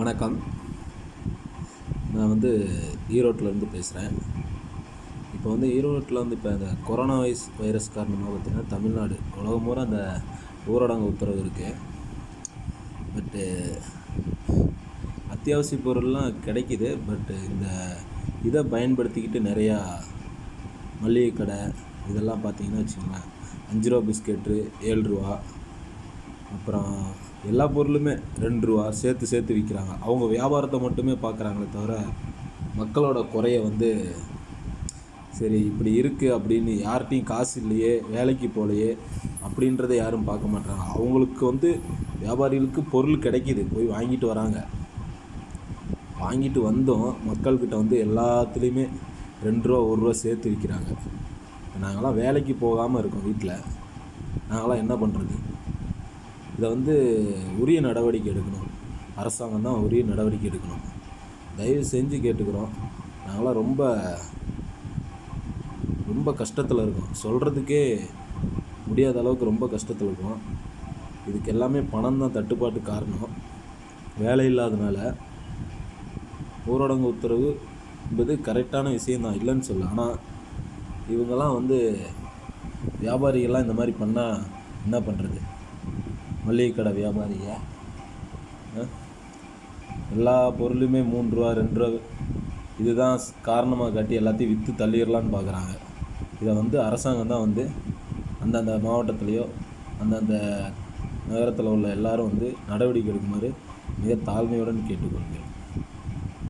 வணக்கம். நான் ஈரோட்டிலேருந்து பேசுகிறேன். இப்போ ஈரோட்டில் இப்போ இந்த கொரோனா வைரஸ் காரணமாக பார்த்திங்கன்னா தமிழ்நாடு உலகம் பூரா அந்த ஊரடங்கு உத்தரவு இருக்குது. பட்டு அத்தியாவசிய பொருள்லாம் கிடைக்கிது. பட்டு இந்த இதை பயன்படுத்திக்கிட்டு நிறையா மளிகை கடை இதெல்லாம் பார்த்திங்கன்னா வச்சுக்கோங்களேன், 5 ரூபா பிஸ்கெட்டு 7 ரூபா, அப்புறம் எல்லா பொருளுமே 2 ரூபா சேர்த்து விற்கிறாங்க. அவங்க வியாபாரத்தை மட்டுமே பார்க்குறாங்களே தவிர மக்களோட குறைய சரி இப்படி இருக்குது அப்படின்னு யார்கிட்டையும் காசு இல்லையே, வேலைக்கு போகலையே அப்படின்றத யாரும் பார்க்க மாட்டாங்க. அவங்களுக்கு வியாபாரிகளுக்கு பொருள் கிடைக்கிது, போய் வாங்கிட்டு வராங்க. வாங்கிட்டு வந்தோம் மக்கள்கிட்ட எல்லாத்துலேயுமே 2 ரூபா 1 ரூபா சேர்த்து விற்கிறாங்க. நாங்களாம் வேலைக்கு போகாமல் இருக்கோம் வீட்டில். நாங்களாம் என்ன பண்ணுறது? இதை உரிய நடவடிக்கை எடுக்கணும். அரசாங்கம் தான் உரிய நடவடிக்கை எடுக்கணும். தயவு செஞ்சு கேட்டுக்கிறோம். நாங்களாம் ரொம்ப ரொம்ப கஷ்டத்தில் இருக்கோம். சொல்கிறதுக்கே முடியாத அளவுக்கு ரொம்ப கஷ்டத்தில் இருக்கோம். இதுக்கு எல்லாமே பணம் தான் தட்டுப்பாட்டு காரணம். வேலை இல்லாதனால ஊரடங்கு உத்தரவு என்பது கரெக்டான விஷயந்தான், இல்லைன்னு சொல்ல. ஆனால் இவங்கெல்லாம் வியாபாரிகள்லாம் இந்த மாதிரி பண்ணால் என்ன பண்ணுறது? மளிகை கடை வியாபாரிங்க எல்லா பொருளுமே 3 ரூபா 2 ரூபா இதுதான் காரணமாக காட்டி எல்லாத்தையும் விற்று தள்ளிடலான்னு பார்க்குறாங்க. இதை அரசாங்கம் தான் அந்தந்த மாவட்டத்துலேயோ அந்தந்த நகரத்தில் உள்ள எல்லாரும் நடவடிக்கை எடுக்குமாறு மிக தாழ்மையுடன் கேட்டுக்கொள்கிறேன்.